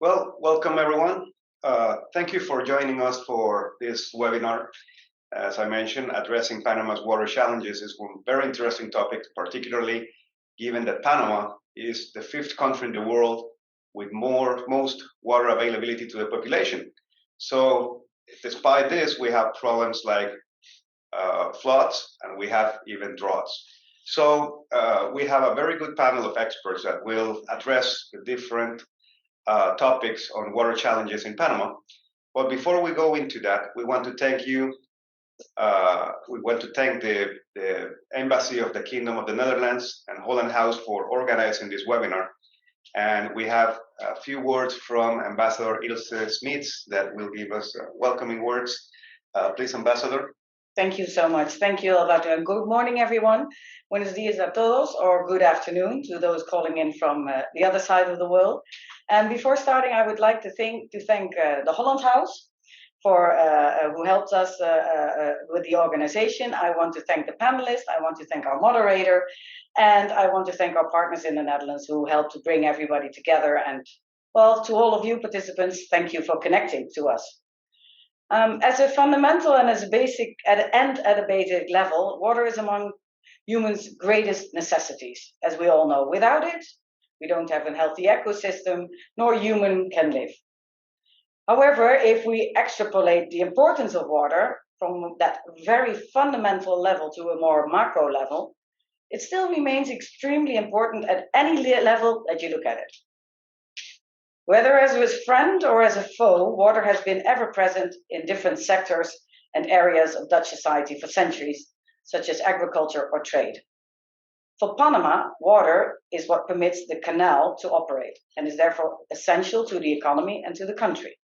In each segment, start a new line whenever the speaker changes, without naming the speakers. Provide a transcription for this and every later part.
Well, welcome everyone. Thank you for joining us for this webinar. As I mentioned, addressing Panama's water challenges is one very interesting topic, particularly given that Panama is the fifth country in the world with most water availability to the population. So despite this, we have problems like floods, and we have even droughts. So we have a very good panel of experts that will address the different topics on water challenges in Panama. But before we go into that, we want to thank you. We want to thank the Embassy of the Kingdom of the Netherlands and Holland House for organizing this webinar. And we have a few words from Ambassador Ilse Smits that will give us welcoming words. Please, Ambassador.
Thank you so much. Thank you, Alberto. And good morning, everyone. Buenos dias a todos, or good afternoon to those calling in from the other side of the world. And before starting, I would like to thank the Holland House for who helped us with the organization. I want to thank the panelists. I want to thank our moderator. And I want to thank our partners in the Netherlands who helped to bring everybody together. And, well, to all of you participants, thank you for connecting to us. As a fundamental and as a basic at a basic level, water is among humans' greatest necessities, as we all know. Without it, we don't have a healthy ecosystem, nor human can live. However, if we extrapolate the importance of water from that very fundamental level to a more macro level, it still remains extremely important at any level that you look at it. Whether as a friend or as a foe, water has been ever present in different sectors and areas of Dutch society for centuries, such as agriculture or trade. For Panama, water is what permits the canal to operate and is therefore essential to the economy and to the country.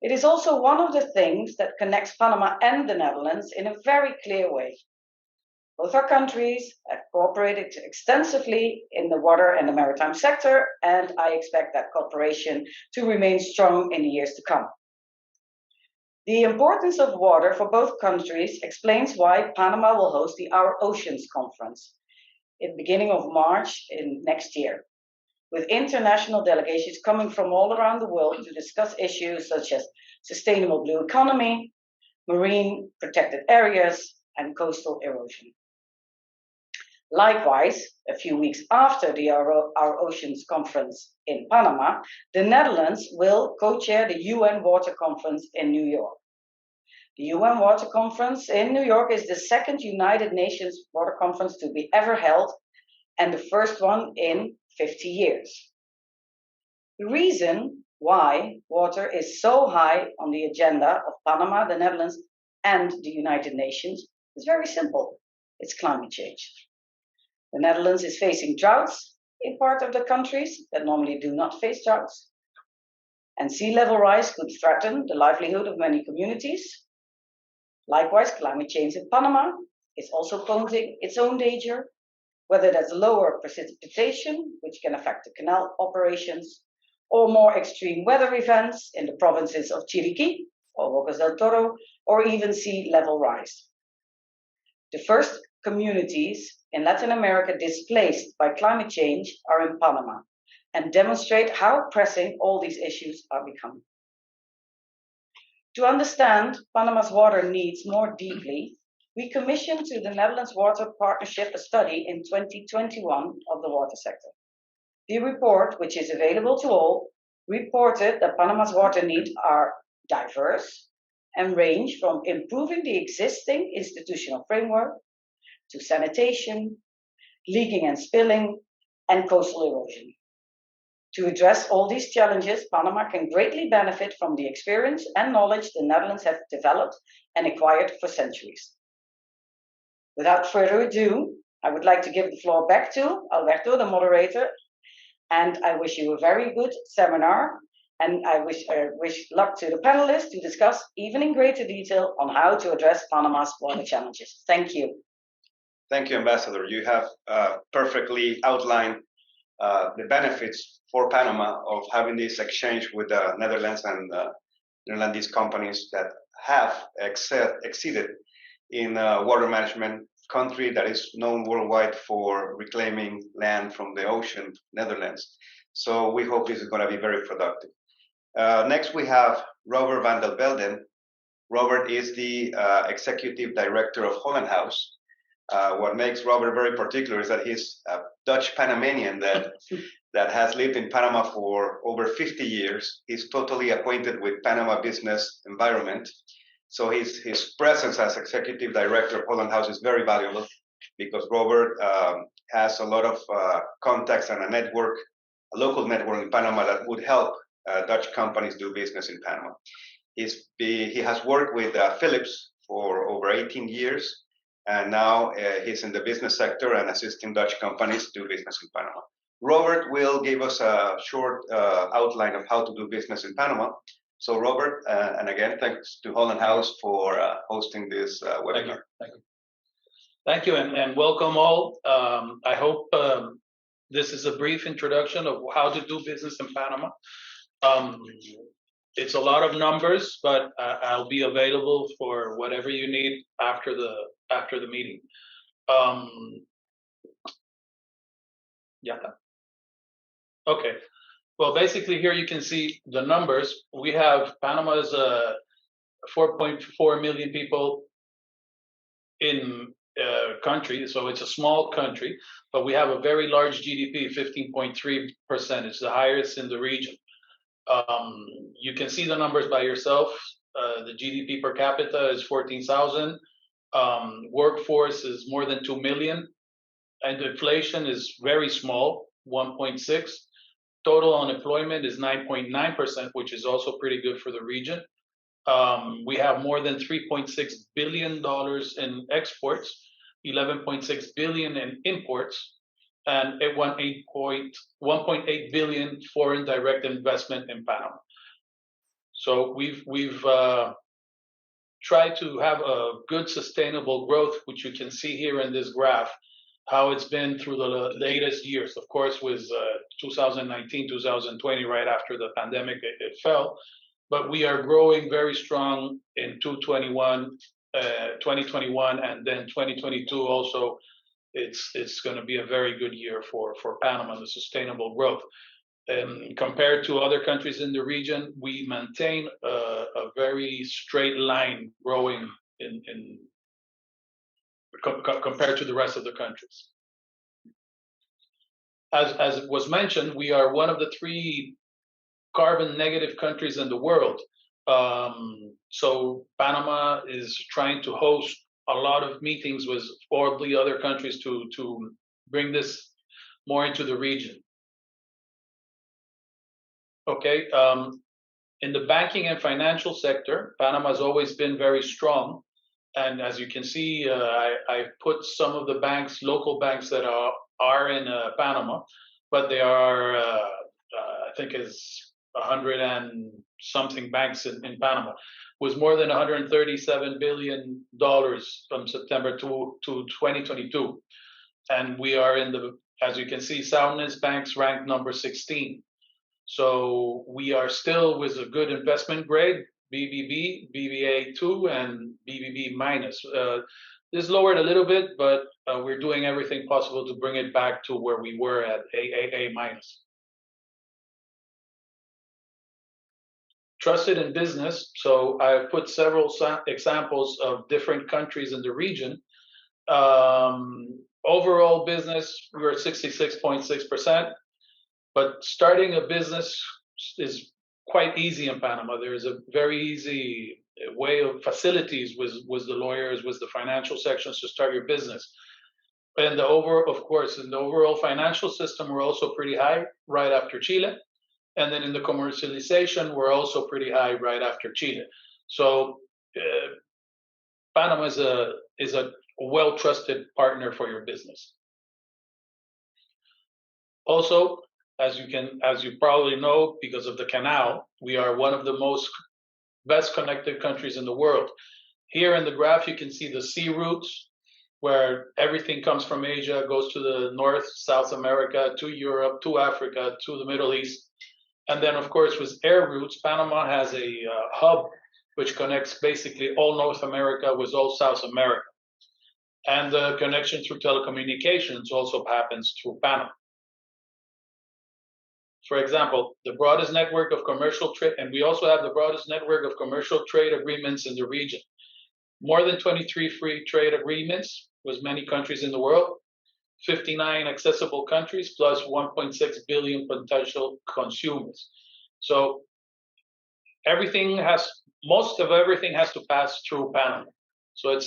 It is also one of the things that connects Panama and the Netherlands in a very clear way. Both our countries have cooperated extensively in the water and the maritime sector, and I expect that cooperation to remain strong in the years to come. The importance of water for both countries explains why Panama will host the Our Oceans Conference in the beginning of March in next year, with international delegations coming from all around the world to discuss issues such as sustainable blue economy, marine protected areas, and coastal erosion. Likewise, a few weeks after the Our Oceans Conference in Panama, the Netherlands will co-chair the UN Water Conference in New York. The UN Water Conference in New York is the second United Nations Water Conference to be ever held, and the first one in 50 years. The reason why water is so high on the agenda of Panama, the Netherlands, and the United Nations is very simple. It's climate change. The Netherlands is facing droughts in part of the countries that normally do not face droughts. And sea level rise could threaten the livelihood of many communities. Likewise, climate change in Panama is also posing its own danger, whether that's lower precipitation, which can affect the canal operations, or more extreme weather events in the provinces of Chiriquí or Bocas del Toro, or even sea level rise. The first communities in Latin America displaced by climate change are in Panama and demonstrate how pressing all these issues are becoming. To understand Panama's water needs more deeply, we commissioned to the Netherlands Water Partnership a study in 2021 of the water sector. The report, which is available to all, reported that Panama's water needs are diverse and range from improving the existing institutional framework to sanitation, leaking and spilling, and coastal erosion. To address all these challenges, Panama can greatly benefit from the experience and knowledge the Netherlands have developed and acquired for centuries. Without further ado, I would like to give the floor back to Alberto, the moderator, and I wish you a very good seminar, and I wish luck to the panelists to discuss even in greater detail on how to address Panama's water challenges. Thank you.
Thank you, Ambassador. You have perfectly outlined the benefits for Panama of having this exchange with the Netherlands and Netherlands companies that have exceeded in water management country that is known worldwide for reclaiming land from the ocean, Netherlands. So we hope this is going to be very productive. Next, we have Robert van der Velden. Robert is the executive director of Holland House. What makes Robert very particular is that he's a Dutch Panamanian that has lived in Panama for over 50 years. He's totally acquainted with Panama business environment. So his presence as executive director of Holland House is very valuable because Robert has a lot of contacts and a local network in Panama that would help Dutch companies do business in Panama. He has worked with Philips for over 18 years, and now he's in the business sector and assisting Dutch companies do business in Panama. Robert will give us a short outline of how to do business in Panama. So Robert, and again, thanks to Holland House for hosting this webinar.
Thank you, and welcome all. I hope this is a brief introduction of how to do business in Panama. It's a lot of numbers, but I'll be available for whatever you need after the meeting. Yeah. Okay. Well, basically here you can see the numbers. We have Panama's 4.4 million people in country, so it's a small country, but we have a very large GDP, 15.3%. It's the highest in the region. You can see the numbers by yourself. The GDP per capita is 14,000. Workforce is more than 2 million, and inflation is very small, 1.6. Total unemployment is 9.9%, which is also pretty good for the region. We have more than $3.6 billion in exports, 11.6 billion in imports, and 1.8 billion foreign direct investment in Panama. So we've tried to have a good sustainable growth, which you can see here in this graph, how it's been through the latest years. Of course, with 2019, 2020, right after the pandemic, it fell. But we are growing very strong in 2021, and then 2022 also. It's going to be a very good year for Panama, the sustainable growth. Compared to other countries in the region, we maintain a very straight line growing compared to the rest of the countries. As was mentioned, we are one of the 3 carbon negative countries in the world. So Panama is trying to host a lot of meetings with all the other countries to bring this more into the region. Okay, in the banking and financial sector, Panama has always been very strong. And as you can see, I put some of the banks, local banks that are in Panama, but they are, I think is 100 and something banks in Panama, with more than $137 billion from September to 2022. And we are in the, as you can see, soundness banks ranked number 16. So we are still with a good investment grade, BBB, BBA2, and BBB minus. This lowered a little bit, but we're doing everything possible to bring it back to where we were at AAA minus. Trusted in business. So I've put several examples of different countries in the region. Overall business, we're at 66.6%, but starting a business is quite easy in Panama. There is a very easy way of facilities with the lawyers, with the financial sections to start your business. And of course, in the overall financial system, we're also pretty high right after Chile. And then in the commercialization, we're also pretty high right after Chile. So Panama is a well-trusted partner for your business. Also, as you probably know, because of the canal, we are one of the best connected countries in the world. Here in the graph, you can see the sea routes, where everything comes from Asia, goes to the North, South America, to Europe, to Africa, to the Middle East. And then, of course, with air routes, Panama has a hub which connects basically all North America with all South America. And the connection through telecommunications also happens through Panama. For example, the broadest network of commercial trade, and we also have the broadest network of commercial trade agreements in the region. More than 23 free trade agreements with many countries in the world, 59 accessible countries, plus 1.6 billion potential consumers. So most of everything has to pass through Panama. So it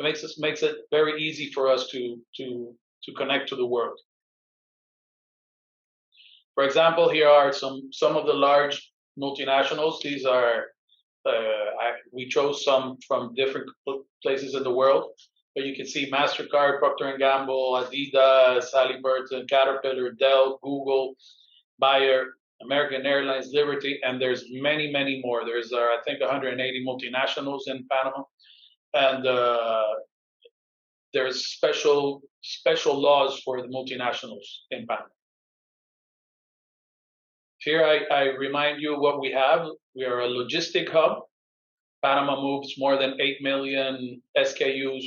makes it very easy for us to connect to the world. For example, here are some of the large multinationals. These are we chose some from different places in the world, but you can see MasterCard, Procter & Gamble, Adidas, Halliburton, Caterpillar, Dell, Google, Bayer, American Airlines, Liberty, and there's many, many more. There's, I think, 180 multinationals in Panama, and there's special laws for the multinationals in Panama. Here I remind you what we have. We are a logistic hub. Panama moves more than 8 million SKUs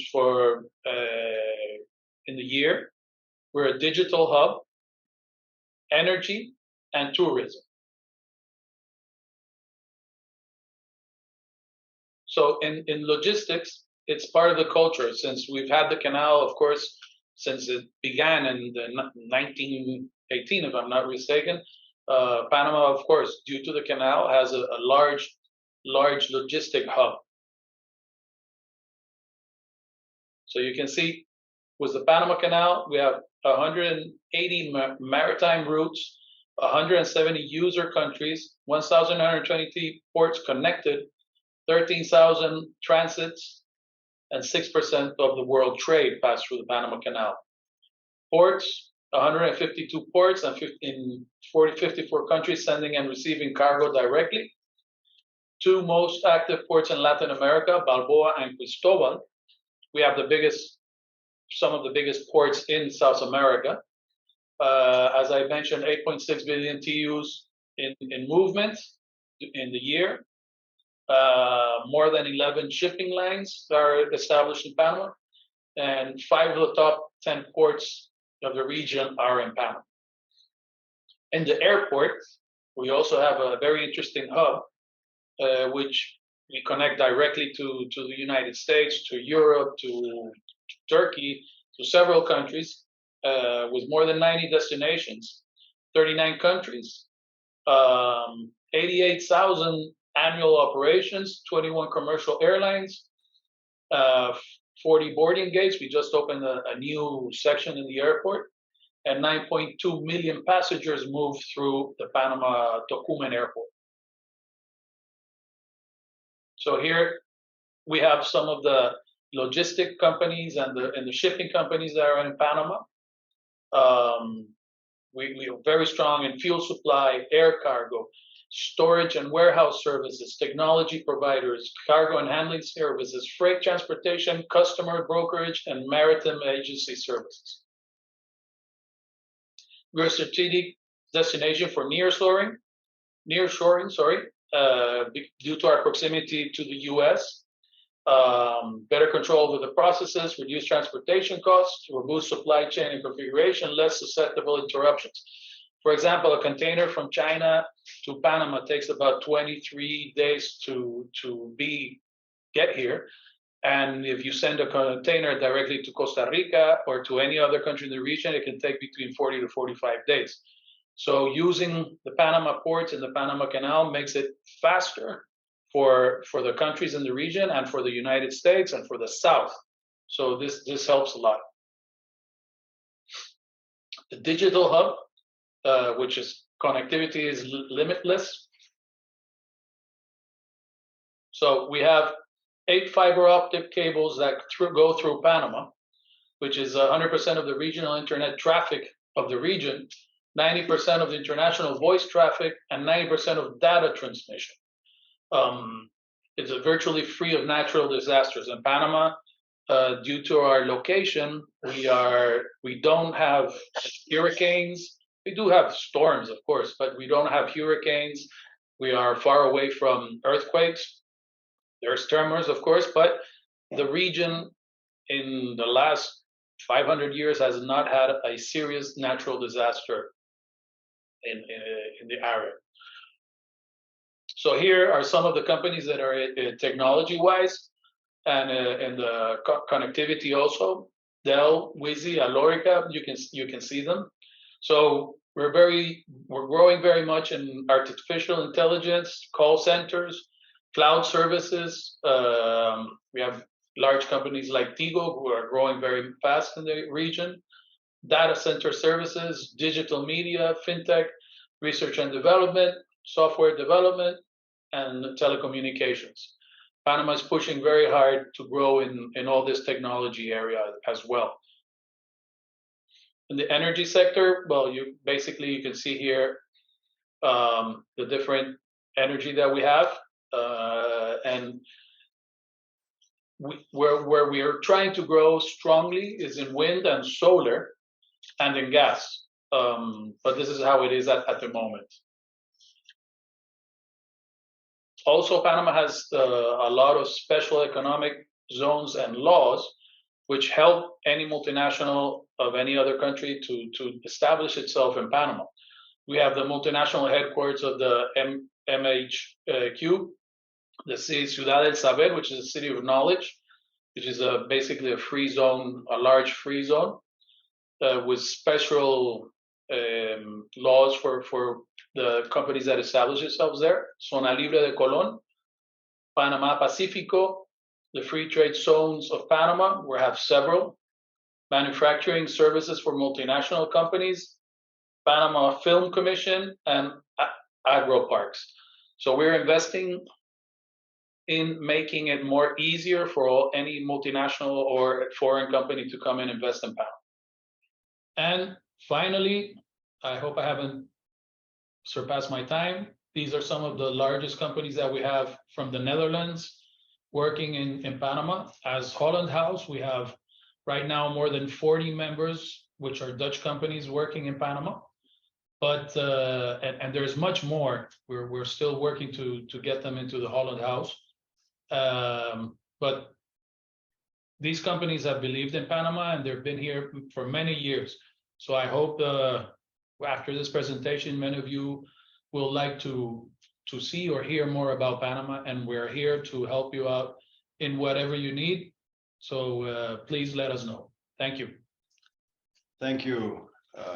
in the year. We're a digital hub, energy, and tourism. So in logistics, it's part of the culture. Since we've had the canal, of course, since it began in the 1918, if I'm not mistaken, Panama, of course, due to the canal, has a large logistic hub. So you can see with the Panama Canal, we have 180 maritime routes, 170 user countries, 1,120 ports connected, 13,000 transits, and 6% of the world trade pass through the Panama Canal. Ports, 152 ports in 54 countries sending and receiving cargo directly. Two most active ports in Latin America, Balboa and Cristobal. We have some of the biggest ports in South America. As I mentioned, 8.6 billion TEUs in movement in the year. More than 11 shipping lines are established in Panama, and 5 of the top 10 ports of the region are in Panama. In the airport, we also have a very interesting hub, which we connect directly to the United States, to Europe, to Turkey, to several countries, with more than 90 destinations, 39 countries, 88,000 annual operations, 21 commercial airlines, 40 boarding gates. We just opened a new section in the airport, and 9.2 million passengers move through the Panama Tocumen Airport. So here we have some of the logistic companies and the shipping companies that are in Panama. We are very strong in fuel supply, air cargo, storage and warehouse services, technology providers, cargo and handling services, freight transportation, customer brokerage, and maritime agency services. We're a strategic destination for nearshoring, due to our proximity to the U.S., better control over the processes, reduce transportation costs, robust supply chain and configuration, less susceptible interruptions. For example, a container from China to Panama takes about 23 days to get here. And if you send a container directly to Costa Rica or to any other country in the region, it can take between 40 to 45 days. So using the Panama ports and the Panama Canal makes it faster for the countries in the region and for the United States and for the South. So this helps a lot. The digital hub, which is connectivity is limitless. So we have 8 fiber optic cables that go through Panama, which is 100% of the regional internet traffic of the region, 90% of the international voice traffic, and 90% of data transmission. It's virtually free of natural disasters. In Panama, due to our location, we don't have hurricanes. We do have storms, of course, but we don't have hurricanes. We are far away from earthquakes. There's tremors, of course, but the region in the last 500 years has not had a serious natural disaster in the area. So here are some of the companies that are technology-wise and in the connectivity also. Dell, Wizzy, Alorica, you can see them. So we're growing very much in artificial intelligence, call centers, cloud services. We have large companies like Tigo who are growing very fast in the region. Data center services, digital media, fintech, research and development, software development, and telecommunications. Panama is pushing very hard to grow in all this technology area as well. In the energy sector, well, you can see here the different energy that we have, and where we are trying to grow strongly is in wind and solar, and in gas. But this is how it is at the moment. Also, Panama has a lot of special economic zones and laws which help any multinational of any other country to establish itself in Panama. We have the multinational headquarters of the MHQ, the Ciudad del Saber, which is a city of knowledge, which is basically a free zone, a large free zone, with special laws for the companies that establish themselves there. Zona Libre de Colón, Panama Pacifico, the free trade zones of Panama, we have several. Manufacturing services for multinational companies, Panama Film Commission, and agro parks. So we're investing in making it more easier for any multinational or foreign company to come and invest in Panama. And finally, I hope I haven't surpassed my time. These are some of the largest companies that we have from the Netherlands working in Panama. As Holland House, we have right now more than 40 members, which are Dutch companies working in Panama. But and there's much more. We're still working to get them into the Holland House. But these companies have believed in Panama and they've been here for many years. So I hope after this presentation, many of you will like to see or hear more about Panama, and we're here to help you out in whatever you need. So please let us know. Thank you.
Thank you,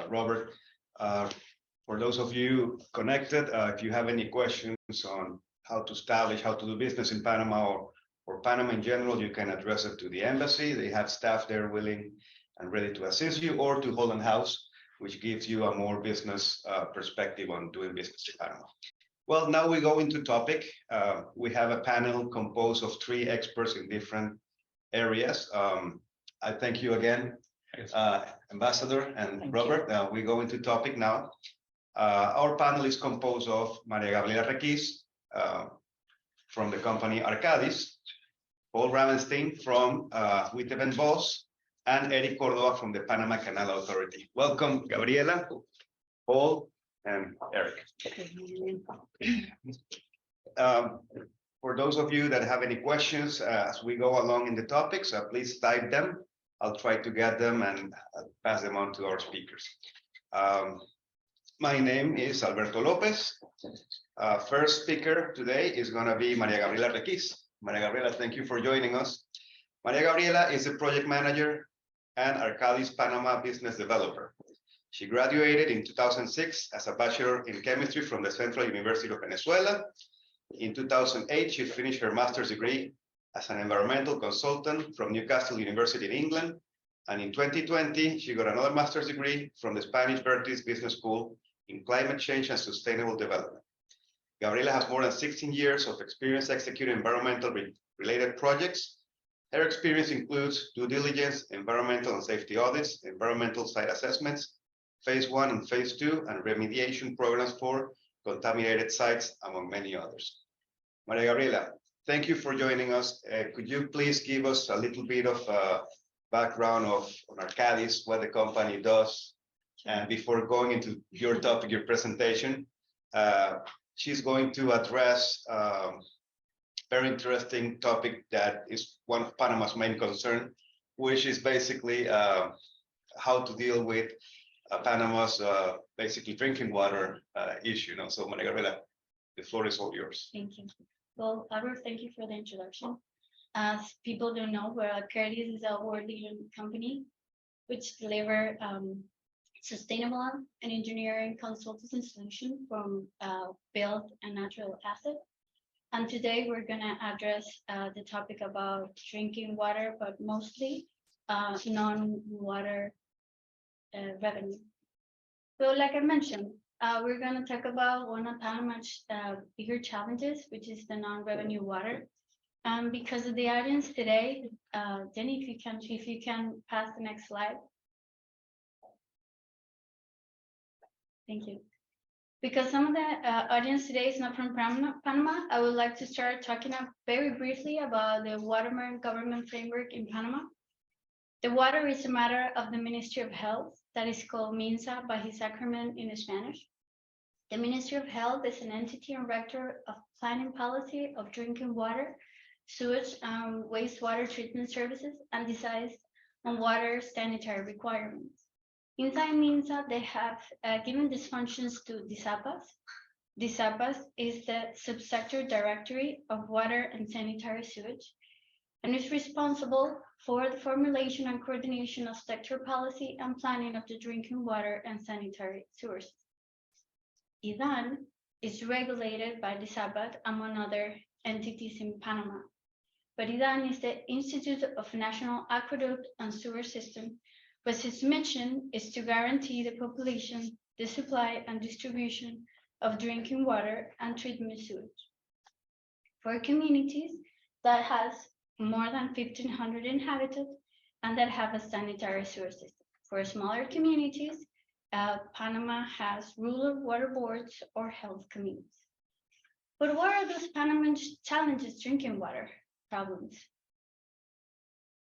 Robert. For those of you connected, if you have any questions on how to do business in Panama or Panama in general, you can address it to the embassy. They have staff there willing and ready to assist you, or to Holland House, which gives you a more business perspective on doing business in Panama. Well, now we go into topic. We have a panel composed of 3 experts in different areas. I thank you again, Ambassador and Robert. We go into topic now. Our panel is composed of Maria Gabriela Requis from the company Arcadis, Paul Ravenstein from Witteveen Bos, and Eric Cordova from the Panama Canal Authority. Welcome, Gabriela, Paul, and Eric. For those of you that have any questions as we go along in the topics, please type them. I'll try to get them and pass them on to our speakers. My name is Alberto Lopez. First speaker today is going to be Maria Gabriela Requis. Maria Gabriela, thank you for joining us. Maria Gabriela is a project manager and Arcadis Panama business developer. She graduated in 2006 as a bachelor in chemistry from the Central University of Venezuela. In 2008, she finished her master's degree as an environmental consultant from Newcastle University in England. And in 2020, she got another master's degree from the Spanish Berkeley Business School in climate change and sustainable development. Gabriela has more than 16 years of experience executing environmental related projects. Her experience includes due diligence, environmental and safety audits, environmental site assessments, phase 1 and phase 2, and remediation programs for contaminated sites, among many others. Maria Gabriela, thank you for joining us. Could you please give us a little bit of background on Arcadis, what the company does? And before going into your topic, your presentation, she's going to address very interesting topic that is one of Panama's main concern, which is basically how to deal with Panama's basically drinking water issue. So Maria Gabriela, the floor is all yours.
Thank you. Well, Albert, thank you for the introduction. As people don't know, Credis is a world-leading company which deliver sustainable and engineering consultancy solution from built and natural asset. And today we're gonna address the topic about drinking water, but mostly non-water revenue. So like I mentioned, we're gonna talk about one of Panama's bigger challenges, which is the non-revenue water. Because of the audience today, Jenny, if you can pass the next slide. Thank you. Because some of the audience today is not from Panama, I would like to start talking very briefly about the water government framework in Panama. The water is a matter of the Ministry of Health, that is called MINSA by his acronym in Spanish. The Ministry of Health is an entity and rector of planning policy of drinking water, sewage and wastewater treatment services, and decides on water sanitary requirements. Inside MINSA, they have given these functions to DISAPAS. DISAPAS is the subsector directory of water and sanitary sewage, and is responsible for the formulation and coordination of sector policy and planning of the drinking water and sanitary sources. IDAN is regulated by DISAPAS, among other entities in Panama. But IDAN is the Institute of National Aqueduct and Sewer System, but its mission is to guarantee the population the supply and distribution of drinking water and treatment sewage. For communities that has more than 1,500 inhabitants and that have a sanitary sewer system. For smaller communities, Panama has rural water boards or health communities. But what are those Panamanian challenges drinking water problems?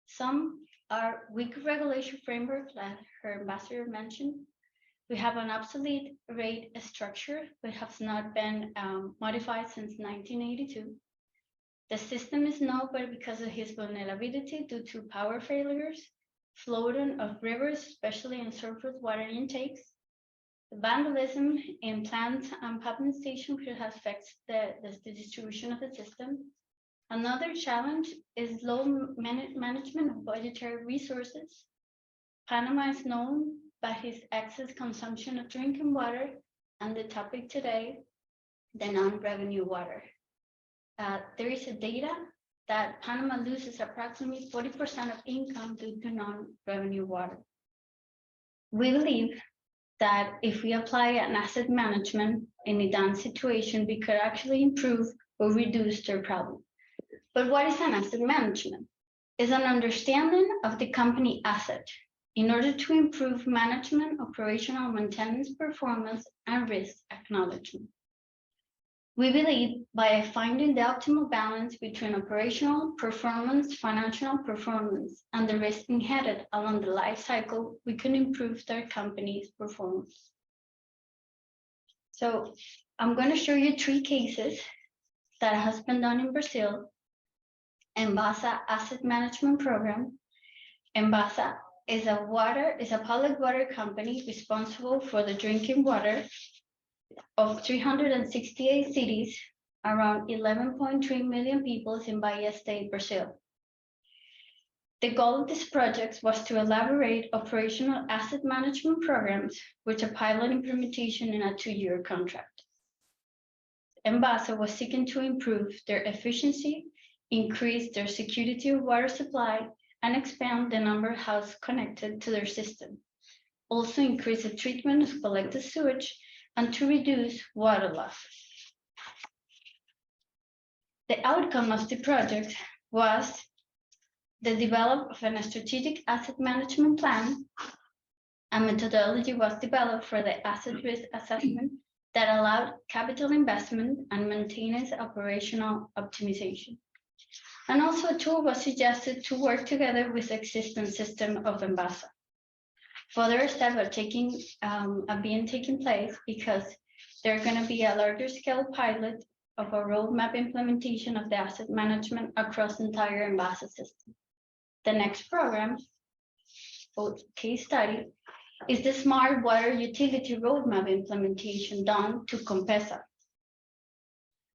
Some are weak regulation framework that her ambassador mentioned. We have an obsolete rate structure which has not been modified since 1982. The system is now but because of his vulnerability due to power failures, flooding of rivers, especially in surface water intakes, the vandalism in plants and pumping stations which affects the distribution of the system. Another challenge is low management of budgetary resources. Panama is known by his excess consumption of drinking water, and the topic today, the non-revenue water. There is a data that Panama loses approximately 40% of income due to non-revenue water. We believe that if we apply an asset management in a down situation, we could actually improve or reduce their problem. But what is an asset management? It's an understanding of the company asset in order to improve management, operational maintenance performance, and risk acknowledgement. We believe by finding the optimal balance between operational performance, financial performance, and the risk inherent along the life cycle, we can improve their company's performance. So I'm going to show you 3 cases that has been done in Brazil. Embasa Asset Management Program. Embasa is a public water company responsible for the drinking water of 368 cities, around 11.3 million people in Bahia State, Brazil. The goal of this project was to elaborate operational asset management programs with a pilot implementation in a 2-year contract. Embasa was seeking to improve their efficiency, increase their security of water supply, and expand the number of houses connected to their system. Also increase the treatment of collected sewage and to reduce water loss. The outcome of the project was the development of a strategic asset management plan. A methodology was developed for the asset risk assessment that allowed capital investment and maintenance operational optimization. And also a tool was suggested to work together with the existing system of Embasa. Further steps are being taken place because there's going to be a larger scale pilot of a roadmap implementation of the asset management across the entire Embasa system. The next program, or case study, is the Smart Water Utility Roadmap implementation done to Compesa.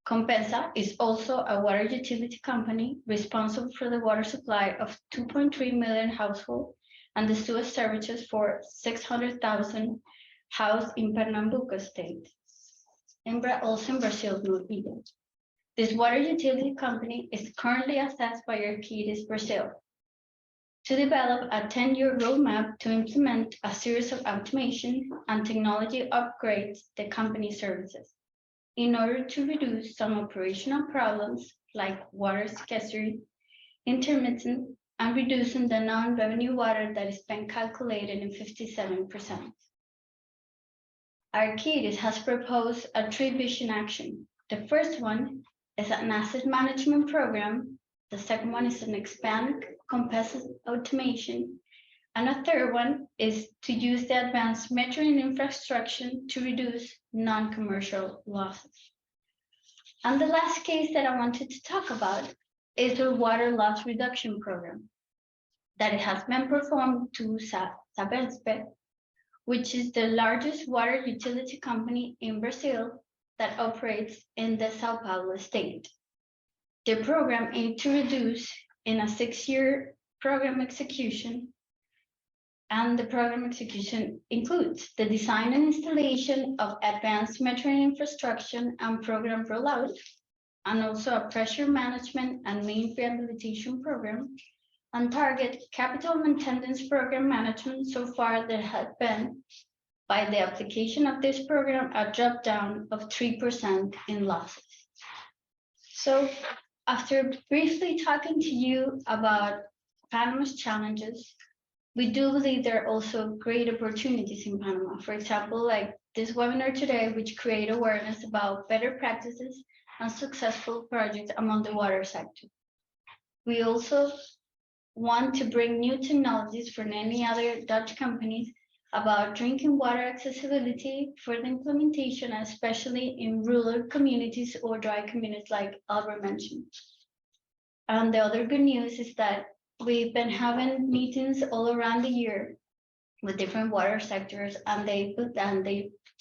Compesa is also a water utility company responsible for the water supply of 2.3 million households and the sewage services for 600,000 houses in Pernambuco state, also in Brazil's North region. This water utility company is currently assessed by Arcadis Brazil to develop a 10-year roadmap to implement a series of automation and technology upgrades the company's services in order to reduce some operational problems like water scarcity, intermittent, and reducing the non-revenue water that is been calculated in 57%. Arcadis has proposed a 3-vision action. The first one is an asset management program. The second one is an expand Compesa automation. And a third one is to use the advanced metering infrastructure to reduce non-commercial losses. And the last case that I wanted to talk about is the water loss reduction program that it has been performed to Sabesp, which is the largest water utility company in Brazil that operates in the Sao Paulo state. The program aimed to reduce in a 6-year program execution, and the program execution includes the design and installation of advanced metering infrastructure and program rollout, and also a pressure management and main rehabilitation program, and target capital maintenance program management. So far, there has been, by the application of this program, a drop down of 3% in losses. So after briefly talking to you about Panama's challenges, we do believe there are also great opportunities in Panama. For example, like this webinar today, which create awareness about better practices and successful projects among the water sector. We also want to bring new technologies from any other Dutch companies about drinking water accessibility for the implementation, especially in rural communities or dry communities like Albert mentioned. And the other good news is that we've been having meetings all around the year with different water sectors, and they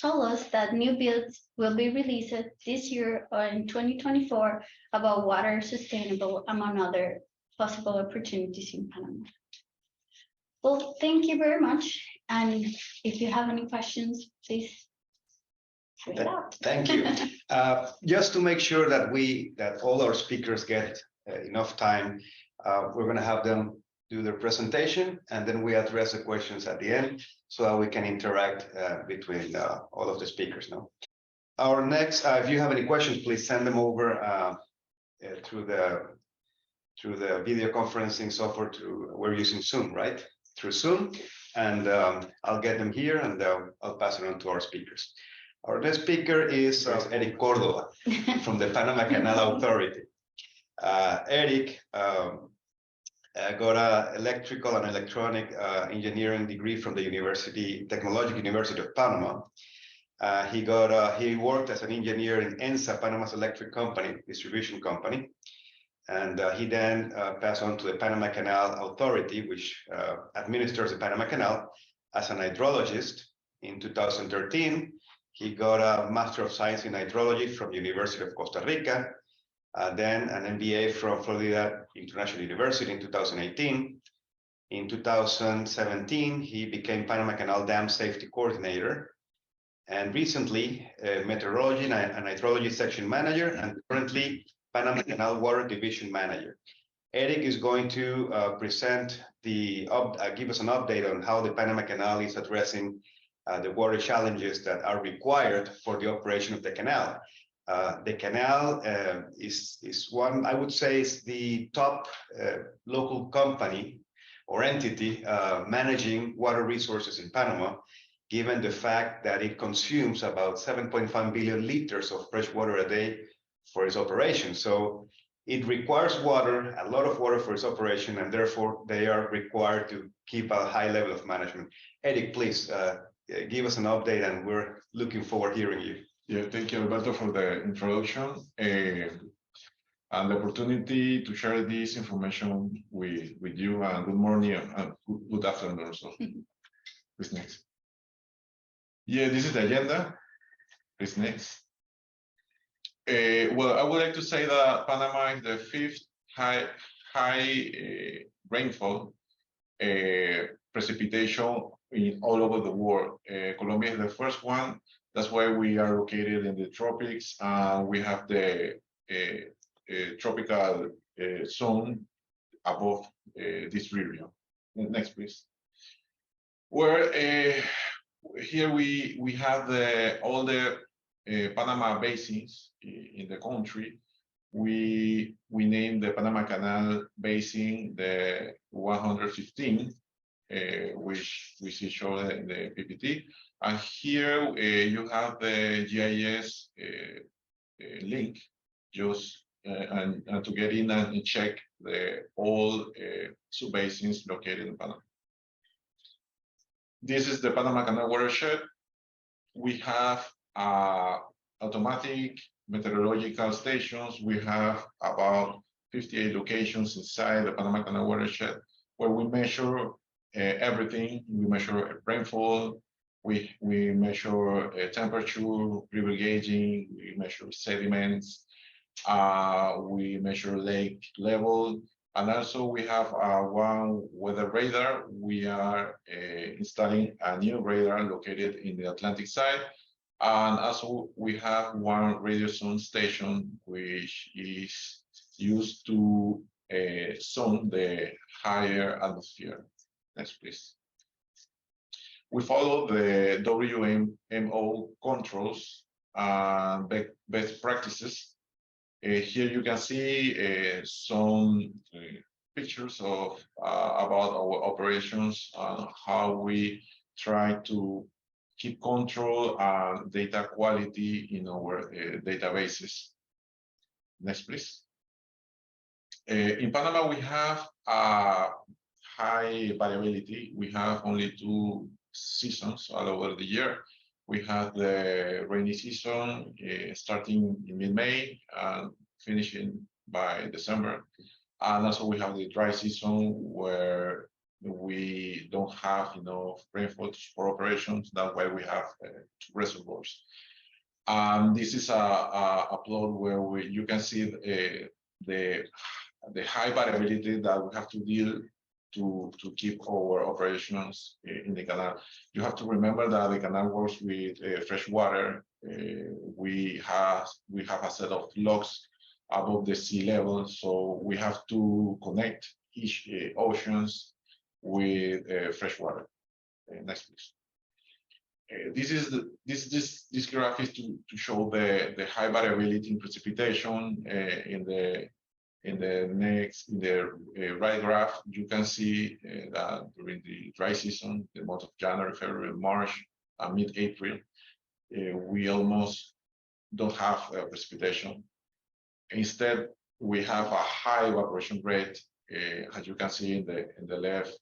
told us that new bills will be released this year or in 2024 about water sustainable, among other possible opportunities in Panama. Well, thank you very much. And if you have any questions, please bring it up.
Thank you. Just to make sure that all our speakers get enough time, we're going to have them do their presentation, and then we address the questions at the end so that we can interact between all of the speakers. No? Our next, if you have any questions, please send them over through the video conferencing software. We're using Zoom, right? Through Zoom, and I'll get them here, and I'll pass it on to our speakers. Our next speaker is Eric Cordova from the Panama Canal Authority. Eric got an electrical and electronic engineering degree from the Technological University of Panama. He worked as an engineer in ENSA, Panama's electric company, distribution company. And he then passed on to the Panama Canal Authority, which administers the Panama Canal, as an hydrologist. In 2013, he got a Master of Science in Hydrology from the University of Costa Rica, then an MBA from Florida International University in 2018. In 2017, he became Panama Canal Dam Safety Coordinator, and recently Meteorology and Hydrology Section Manager, and currently Panama Canal Water Division Manager. Eric is going to give us an update on how the Panama Canal is addressing the water challenges that are required for the operation of the canal. The canal is one, I would say, is the top local company or entity managing water resources in Panama, given the fact that it consumes about 7.5 billion liters of fresh water a day for its operation. So it requires water, a lot of water for its operation, and therefore they are required to keep a high level of management. Eric, please give us an update, and we're looking forward to hearing you.
Yeah, thank you, Alberto, for the introduction. and the opportunity to share this information with you. And good morning and good afternoon. So, please next. Yeah, this is the agenda. Please next. Well, I would like to say that Panama is the fifth high rainfall precipitation in all over the world. Colombia is the first one. That's why we are located in the tropics, and we have the tropical zone above this region. Next, please. Where here we have all the Panama basins in the country. We named the Panama Canal Basin the 115, which we see shown in the PPT. And here you have the GIS link, just and to get in and check all subbasins located in Panama. This is the Panama Canal watershed. We have automatic meteorological stations. We have about 58 locations inside the Panama Canal watershed where we measure everything. We measure rainfall, we measure temperature, river gauging, we measure sediments, we measure lake level, and also we have one weather radar. We are installing a new radar located in the Atlantic side. And also we have one radio zone station, which is used to zone the higher atmosphere. Next, please. We follow the WMO controls and best practices. Here you can see some pictures of about our operations and how we try to keep control and data quality in our databases. Next, please. In Panama, we have high variability. We have only 2 seasons all over the year. We have the rainy season starting in mid-May and finishing by December. And also we have the dry season where we don't have enough rainfall for operations. That's why we have 2 reservoirs. This is a plot where you can see the high variability that we have to deal to keep our operations in the canal. You have to remember that the canal works with fresh water. We have a set of locks above the sea level, so we have to connect each oceans with fresh water. Next, please. This graph is to show the high variability in precipitation. In the right graph, you can see that during the dry season, the month of January, February, March, and mid-April, we almost don't have precipitation. Instead, we have a high evaporation rate, as you can see in the left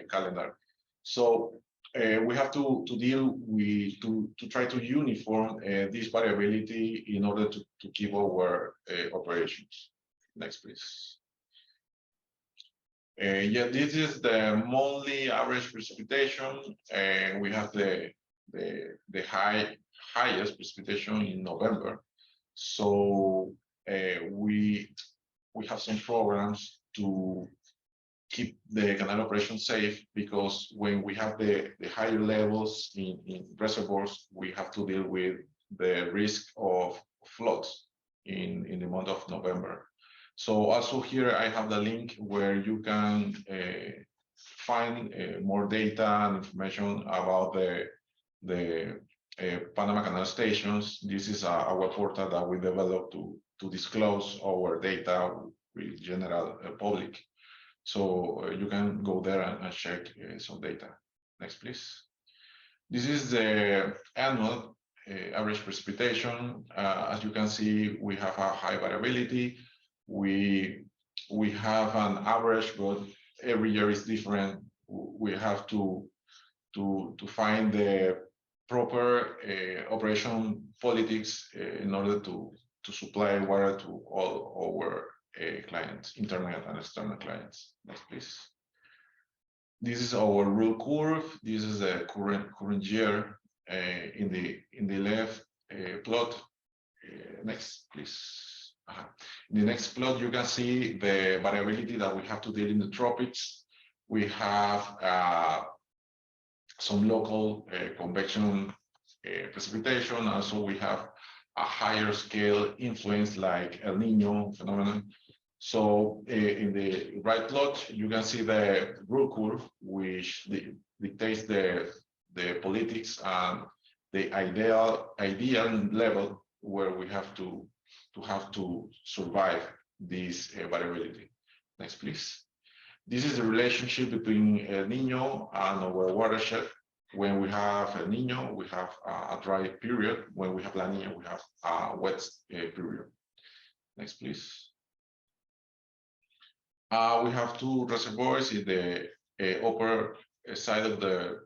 calendar. So we have to deal with to try to uniform this variability in order to keep our operations. Next, please. Yeah, this is the monthly average precipitation. We have the highest precipitation in November. So we have some programs to keep the canal operation safe, because when we have the higher levels in reservoirs, we have to deal with the risk of floods in the month of November. So also here I have the link where you can find more data and information about the Panama Canal stations. This is our portal that we developed to disclose our data with general public. So you can go there and check some data. Next, please. This is the annual average precipitation. As you can see, we have a high variability. We have an average, but every year is different. We have to find the proper operation politics in order to supply water to all our clients, internal and external clients. Next, please. This is our rule curve. This is the current year. In the left plot. Next, please. In the next plot, you can see the variability that we have to deal in the tropics. We have some local convection precipitation. Also, we have a higher scale influence like El Nino phenomenon. So in the right plot, you can see the rule curve, which dictates the politics and the ideal level where we have to survive this variability. Next, please. This is the relationship between El Nino and our watershed. When we have El Nino, we have a dry period. When we have La Nina, we have a wet period. Next, please. We have two reservoirs in the upper side of the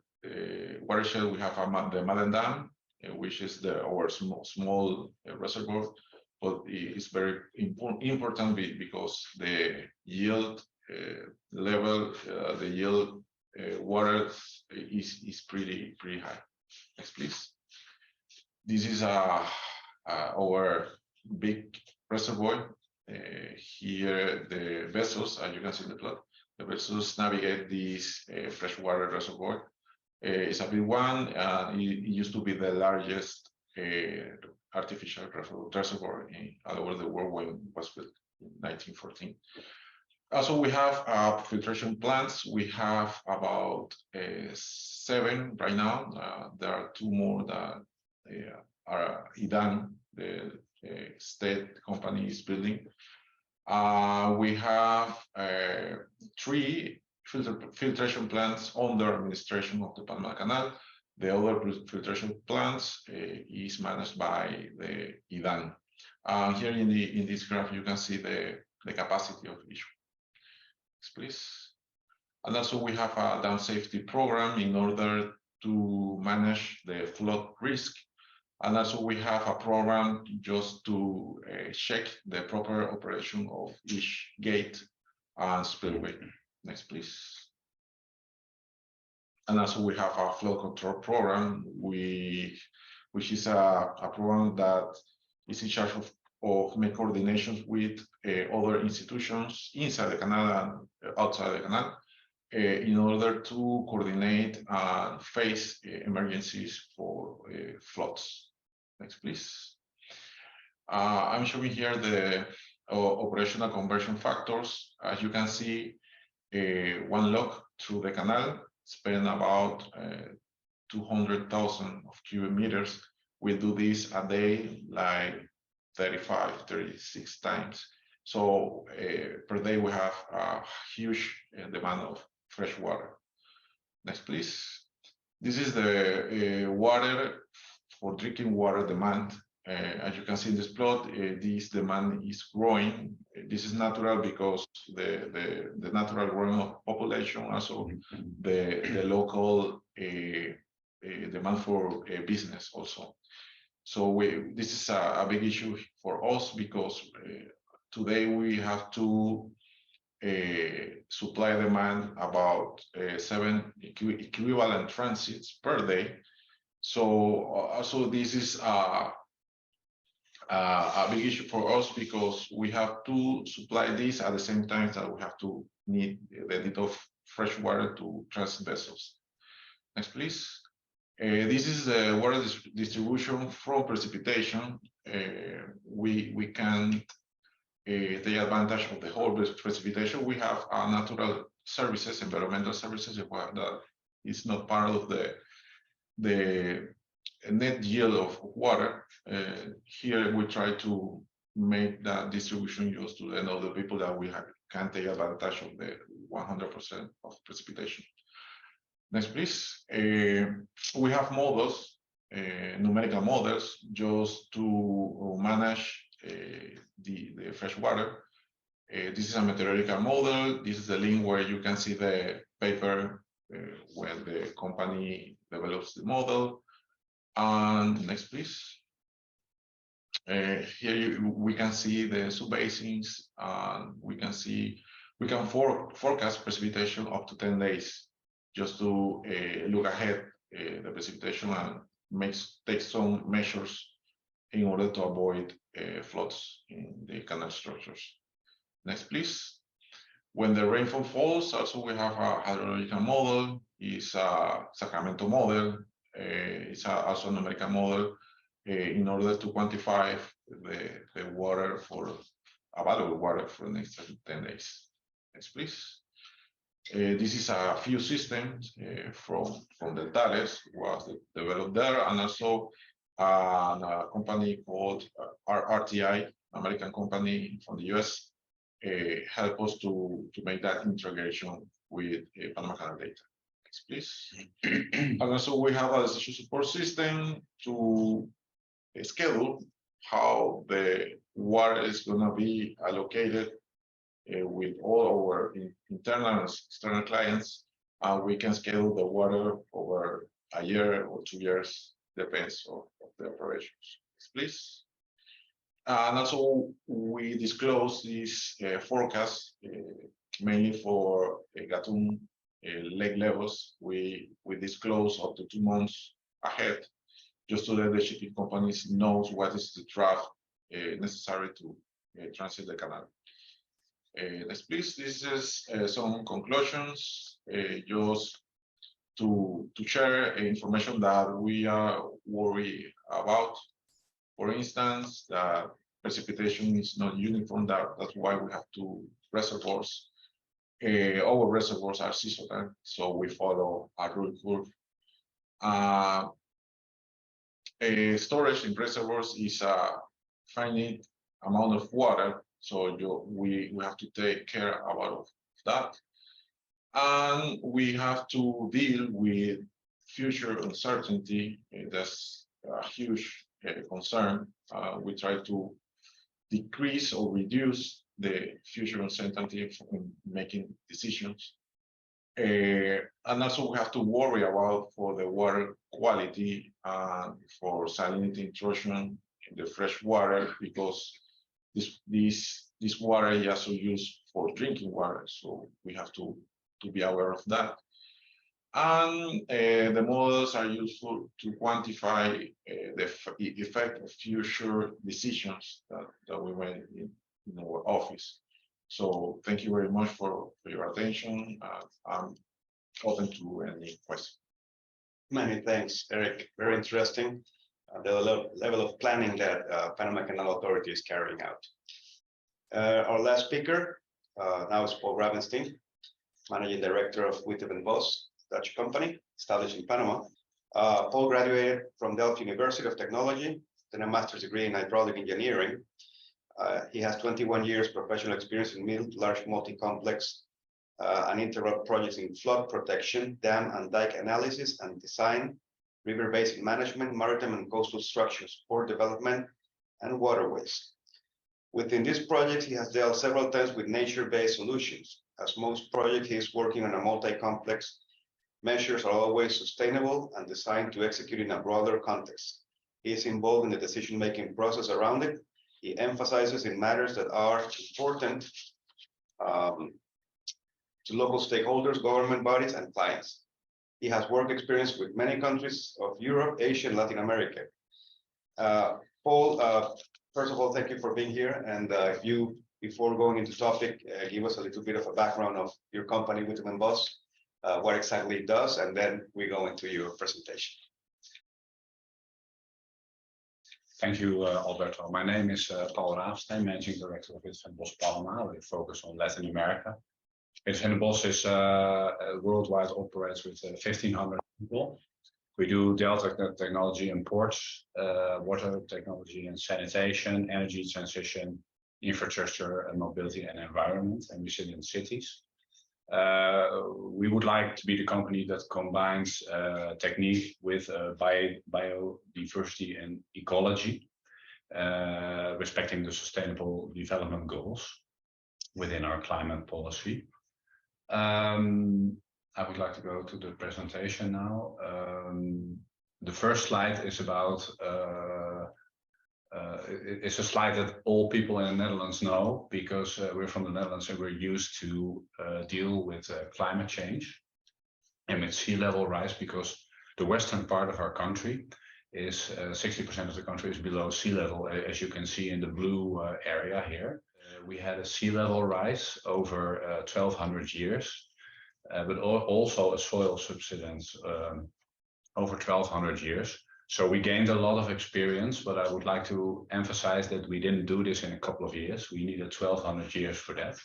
watershed. We have the Madden Dam, which is our small reservoir, but it's very important because the yield level, the yield water is pretty high. Next, please. This is our big reservoir. Here the vessels, as you can see in the plot, the vessels navigate this freshwater reservoir. It's a big one. It used to be the largest artificial reservoir all over the world when it was built in 1914. Also, we have filtration plants. We have about 7 right now. There are 2 more that are IDAN, the state company is building. We have 3 filtration plants under administration of the Panama Canal. The other filtration plants is managed by the IDAN. Here in this graph, you can see the capacity of each. Next, please. And also we have a dam safety program in order to manage the flood risk. And also we have a program just to check the proper operation of each gate and spillway. Next, please. And also we have a flow control program, which is a program that is in charge of make coordinations with other institutions inside the canal and outside the canal in order to coordinate and face emergencies for floods. Next, please. I'm showing here the operational conversion factors. As you can see, one log through the canal spend about 200,000 cubic meters. We do this a day like 36 times. So per day we have a huge demand of fresh water. Next, please. This is the water for drinking water demand. As you can see in this plot, this demand is growing. This is natural because the natural growing of population, also the local demand for business also. So this is a big issue for us because today we have to supply demand about 7 equivalent transits per day. So this is a big issue for us because we have to supply this at the same time that we have to need the need of fresh water to transit vessels. Next, please. This is the water distribution from precipitation. We can take advantage of the whole precipitation. We have natural services, environmental services that is not part of the net yield of water. Here we try to make that distribution used to the people that we can take advantage of the 100% of precipitation. Next, please. We have models, numerical models, just to manage the fresh water. This is a meteorological model. This is the link where you can see the paper when the company develops the model. And next, please. Here we can see the subbasins, and we can forecast precipitation up to 10 days, just to look ahead the precipitation and take some measures in order to avoid floods in the canal structures. Next, please. When the rainfall falls, also we have a hydrological model. It's a Sacramento model. It's also a numerical model in order to quantify the water for available water for the next 10 days. Next, please. This is a few systems from the Thales was developed there, and also a company called RTI, American company from the US, help us to make that integration with Panama Canal data. Next, please. And also we have a decision support system to schedule how the water is going to be allocated with all our internal and external clients. We can schedule the water over a year or 2 years, depends on the operations. Next, please. And also we disclose this forecast mainly for Gatun lake levels. We disclose up to 2 months ahead, just to let the shipping companies know what is the draft necessary to transit the canal. Next, please. This is some conclusions, just to share information that we are worried about. For instance, that precipitation is not uniform. That's why we have 2 reservoirs. Our reservoirs are seasonal, so we follow a rule curve. Storage in reservoirs is a finite amount of water, so we have to take care about that. And we have to deal with future uncertainty. That's a huge concern. We try to decrease or reduce the future uncertainty in making decisions. And also we have to worry about for the water quality and for salinity intrusion in the fresh water, because this water is also used for drinking water, so we have to be aware of that. And the models are useful to quantify the effect of future decisions that we made in our office. So thank you very much for your attention. I'm open to any questions.
Many thanks, Eric. Very interesting. The level of planning that Panama Canal Authority is carrying out. Our last speaker now is Paul Ravenstein, Managing Director of Witte & Bos, Dutch company established in Panama. Paul graduated from Delft University of Technology, then a master's degree in hydraulic engineering. He has 21 years professional experience in large multi-complex and integral projects in flood protection, dam and dike analysis and design, river basin management, maritime and coastal structures, port development, and waterways. Within this project, he has dealt several times with nature-based solutions. As most projects, he is working on a multi-complex. Measures are always sustainable and designed to execute in a broader context. He is involved in the decision-making process around it. He emphasizes in matters that are important to local stakeholders, government bodies, and clients. He has work experience with many countries of Europe, Asia, and Latin America. Paul, first of all, thank you for being here. And if you, before going into topic, give us a little bit of a background of your company, Witte & Bos, what exactly it does, and then we go into your presentation.
Thank you, Alberto. My name is Paul Ravenstein, Managing Director of Witte & Bos Panama. We focus on Latin America. Witte & Bos is worldwide operates with 1,500 people. We do delta technology and ports, water technology and sanitation, energy transition, infrastructure and mobility and environment, and we sit in cities. We would like to be the company that combines technique with biodiversity and ecology, respecting the sustainable development goals within our climate policy. I would like to go to the presentation now. The first slide is about it's a slide that all people in the Netherlands know, because we're from the Netherlands and we're used to deal with climate change and with sea level rise, because the western part of our country is 60% of the country is below sea level, as you can see in the blue area here. We had a sea level rise over 1200 years, but also a soil subsidence over 1200 years. So we gained a lot of experience, but I would like to emphasize that we didn't do this in a couple of years. We needed 1200 years for that.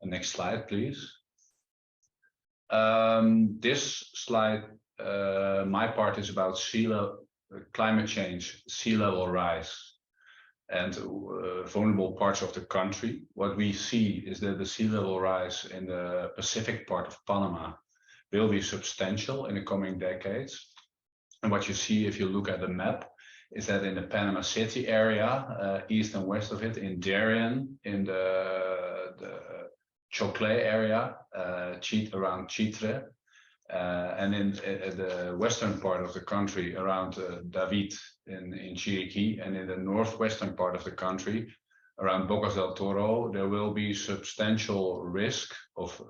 Next slide, please. This slide, my part is about climate change, sea level rise, and vulnerable parts of the country. What we see is that the sea level rise in the Pacific part of Panama will be substantial in the coming decades. And what you see if you look at the map is that in the Panama City area, east and west of it, in Darien, in the Chocle area, around Chitre, and in the western part of the country around David in Chiriquí, and in the northwestern part of the country around Bocas del Toro, there will be substantial risk of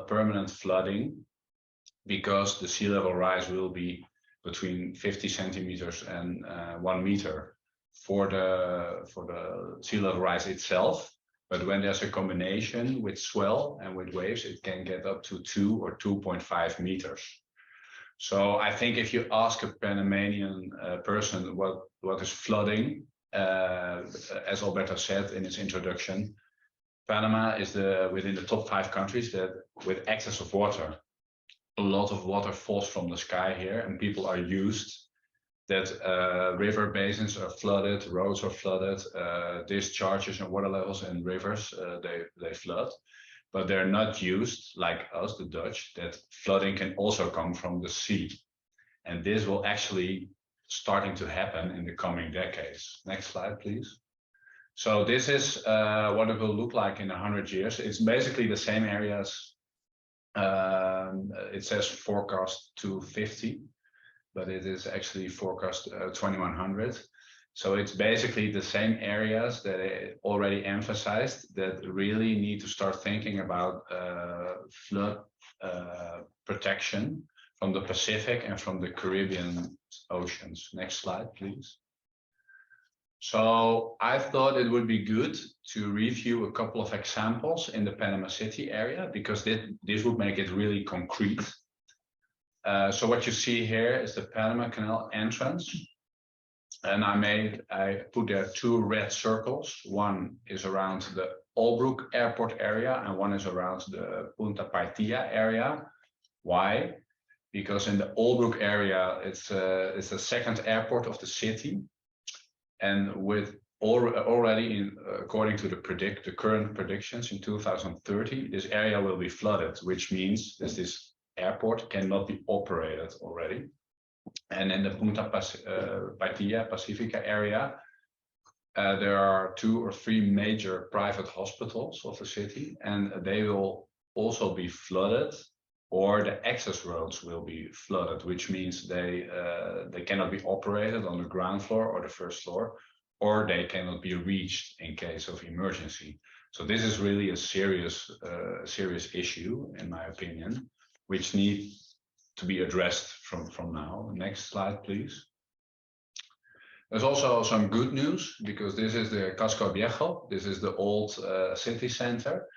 permanent flooding, because the sea level rise will be between 50 centimeters and 1 meter for the sea level rise itself. But when there's a combination with swell and with waves, it can get up to 2 or 2.5 meters. So I think if you ask a Panamanian person what is flooding, as Alberto said in his introduction, Panama is within the top 5 countries that with excess of water. A lot of water falls from the sky here, and people are used that river basins are flooded, roads are flooded, discharges and water levels in rivers, they flood. But they're not used, like us, the Dutch, that flooding can also come from the sea. And this will actually starting to happen in the coming decades. Next slide, please. So this is what it will look like in 100 years. It's basically the same areas. It says forecast 250, but it is actually forecast 2100. So it's basically the same areas that I already emphasized that really need to start thinking about flood protection from the Pacific and from the Caribbean oceans. Next slide, please. So I thought it would be good to review a couple of examples in the Panama City area, because this would make it really concrete. So what you see here is the Panama Canal entrance. And I put there 2 red circles. One is around the Albrook Airport area, and one is around the Punta Paitilla area. Why? Because in the Albrook area, it's the second airport of the city. And with already according to the current predictions in 2030, this area will be flooded, which means that this airport cannot be operated already. And in the Punta Paitilla Pacifica area, there are 2 or 3 major private hospitals of the city, and they will also be flooded, or the access roads will be flooded, which means they cannot be operated on the ground floor or the first floor, or they cannot be reached in case of emergency. So this is really a serious issue, in my opinion, which needs to be addressed from now. Next slide, please. There's also some good news, because this is the Casco Viejo. This is the old city center.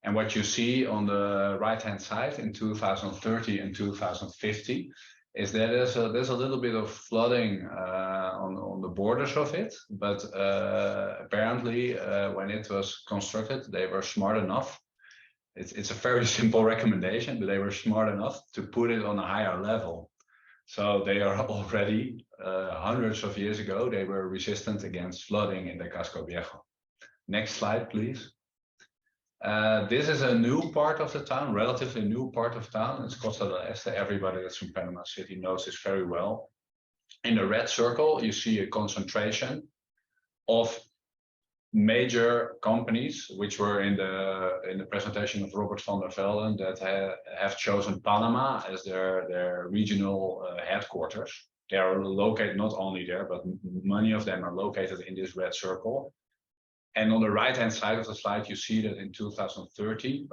And what you see on the right-hand side in 2030 and 2050 is that there's a little bit of flooding on the borders of it. But apparently, when it was constructed, they were smart enough. It's a very simple recommendation, but they were smart enough to put it on a higher level. So they are already, hundreds of years ago, they were resistant against flooding in the Casco Viejo. Next slide, please. This is a new part of the town, relatively new part of town. It's Costa del Este. Everybody that's from Panama City knows this very well. In the red circle, you see a concentration of major companies, which were in the presentation of Robert van der Velden, that have chosen Panama as their regional headquarters. They are located not only there, but many of them are located in this red circle. And on the right-hand side of the slide, you see that in 2030,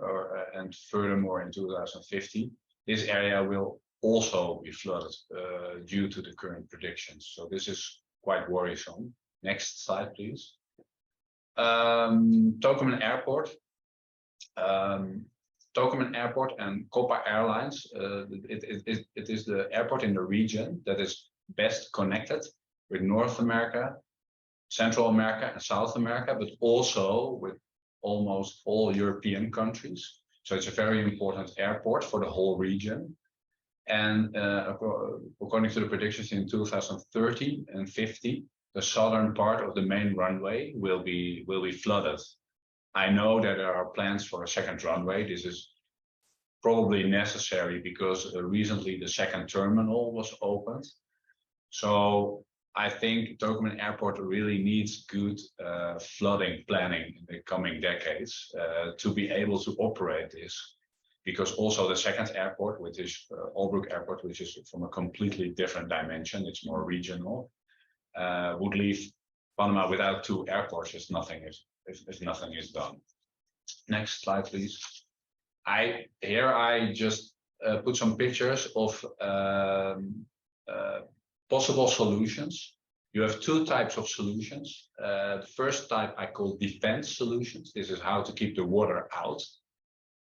and furthermore in 2050, this area will also be flooded due to the current predictions. So this is quite worrisome. Next slide, please. Tocumen Airport. Tocumen Airport and Copa Airlines, it is the airport in the region that is best connected with North America, Central America and South America, but also with almost all European countries. So it's a very important airport for the whole region. And according to the predictions in 2030 and 50, the southern part of the main runway will be flooded. I know that there are plans for a second runway. This is probably necessary because recently the second terminal was opened. So I think Tocumen Airport really needs good flooding planning in the coming decades to be able to operate this. Because also the second airport, which is Albrook Airport, which is from a completely different dimension, it's more regional, would leave Panama without two airports if nothing is done. Next slide, please. I just put some pictures of possible solutions. You have two types of solutions. The first type I call defense solutions. This is how to keep the water out.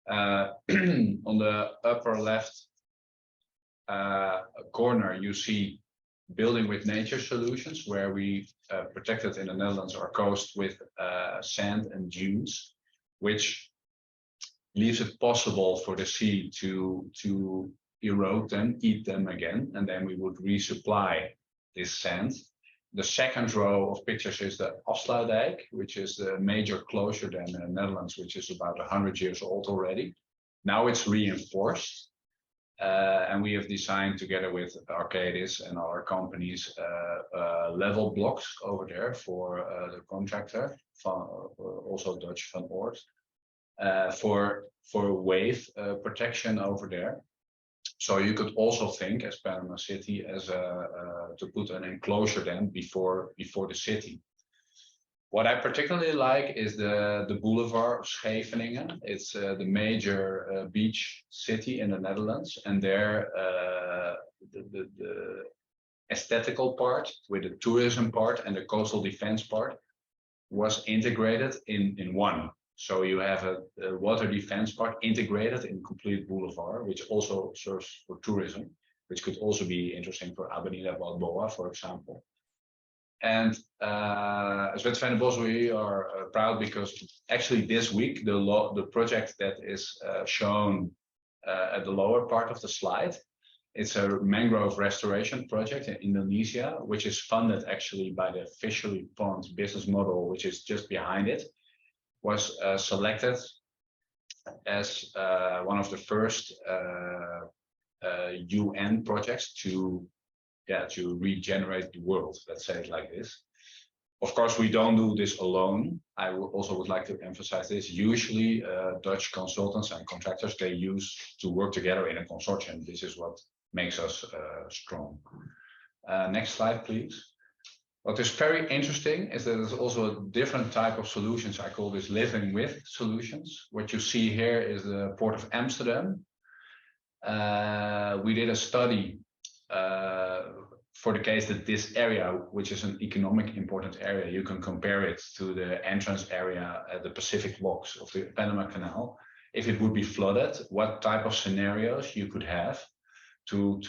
On the upper left corner, you see building with nature solutions, where we protected in the Netherlands our coast with sand and dunes, which leaves it possible for the sea to erode them, eat them again, and then we would resupply this sand. The second row of pictures is the Afsluitdijk, which is the major closure in the Netherlands, which is about 100 years old already. Now it's reinforced, and we have designed together with Arcadis and other companies level blocks over there for the contractor, also Dutch Van Oort, for wave protection over there. So you could also think, as Panama City, as to put an enclosure then before the city. What I particularly like is the boulevard of Scheveningen. It's the major beach city in the Netherlands, and there the aesthetical part with the tourism part and the coastal defense part was integrated in one. So you have a water defense part integrated in complete boulevard, which also serves for tourism, which could also be interesting for Avenida Balboa, for example. And as Wet Van den Bos, we are proud because actually this week, the project that is shown at the lower part of the slide, it's a mangrove restoration project in Indonesia, which is funded actually by the fishery ponds business model, which is just behind it. Was selected as one of the first UN projects to regenerate the world. Let's say it like this. Of course, we don't do this alone. I also would like to emphasize this. Usually, Dutch consultants and contractors, they use to work together in a consortium. This is what makes us strong. Next slide, please. What is very interesting is that there's also a different type of solutions. I call this living with solutions. What you see here is the Port of Amsterdam. We did a study for the case that this area, which is an economic important area, you can compare it to the entrance area at the Pacific locks of the Panama Canal. If it would be flooded, what type of scenarios you could have to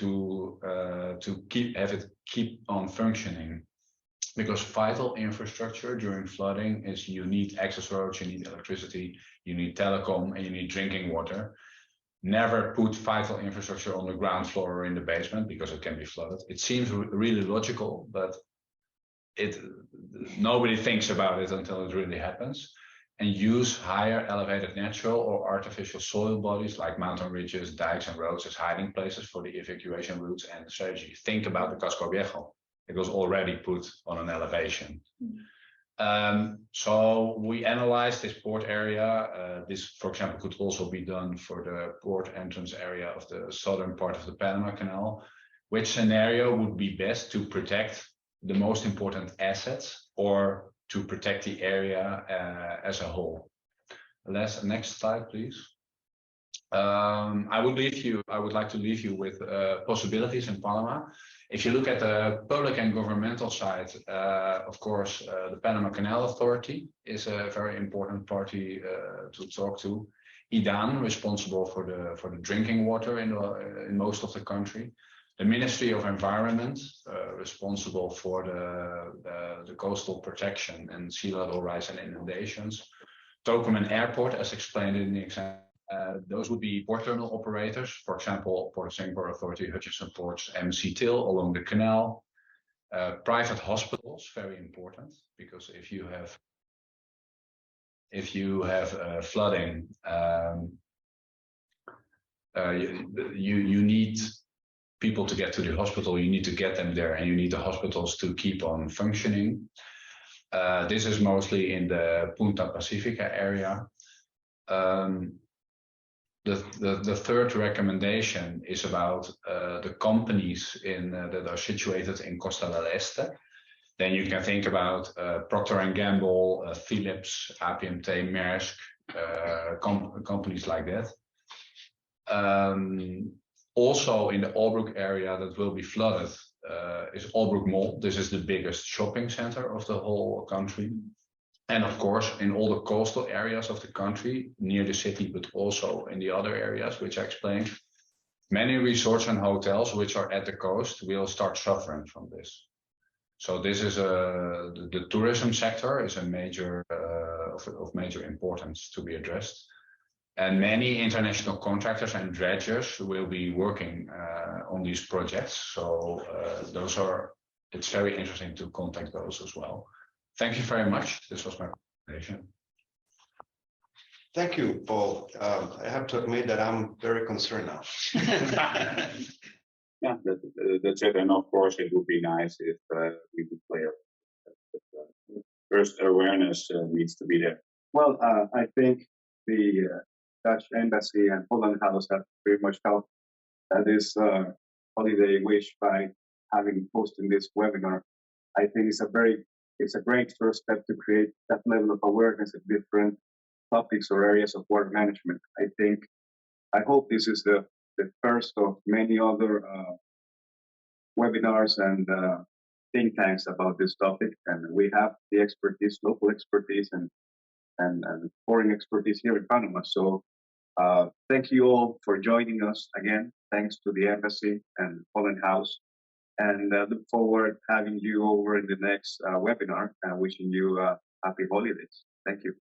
keep on functioning? Because vital infrastructure during flooding is you need access roads, you need electricity, you need telecom, and you need drinking water. Never put vital infrastructure on the ground floor or in the basement because it can be flooded. It seems really logical, but nobody thinks about it until it really happens. And use higher elevated natural or artificial soil bodies like mountain ridges, dikes, and roads as hiding places for the evacuation routes and strategy. Think about the Casco Viejo. It was already put on an elevation. So we analyzed this port area. This, for example, could also be done for the port entrance area of the southern part of the Panama Canal. which scenario would be best to protect the most important assets or to protect the area as a whole. Next slide, please. I would like to leave you with possibilities in Panama. If you look at the public and governmental side, of course, the Panama Canal Authority is a very important party to talk to. IDAN, responsible for the drinking water in most of the country. The Ministry of Environment, responsible for the coastal protection and sea level rise and inundations. Tocumen Airport, as explained in the example. Those would be port terminal operators, for example, Port of Singapore Authority, Hutchison Ports, MC Till along the canal. Private hospitals, very important, because if you have flooding, you need people to get to the hospital. You need to get them there, and you need the hospitals to keep on functioning. This is mostly in the Punta Pacifica area. The third recommendation is about the companies that are situated in Costa del Este. Then you can think about Procter & Gamble, Philips, APMT, Maersk, companies like that. Also in the Albrook area that will be flooded is Albrook Mall. This is the biggest shopping center of the whole country. And of course, in all the coastal areas of the country, near the city, but also in the other areas, which I explained, many resorts and hotels which are at the coast will start suffering from this. So this is the tourism sector is a major of major importance to be addressed. And many international contractors and dredgers will be working on these projects. So it's very interesting to contact those as well. Thank you very much. This was my presentation.
Thank you, Paul. I have to admit that I'm very concerned now.
Yeah, that's it. And of course, it would be nice if we could play a first awareness needs to be there. Well, I think the Dutch Embassy and Holland House have very much helped this holiday wish by hosting this webinar. I think it's a great first step to create that level of awareness of different topics or areas of water management. I hope this is the first of many other webinars and think tanks about this topic. And we have the expertise, local expertise and foreign expertise here in Panama. So thank you all for joining us again. Thanks to the Embassy and Holland House. And look forward having you over in the next webinar and wishing you happy holidays. Thank you.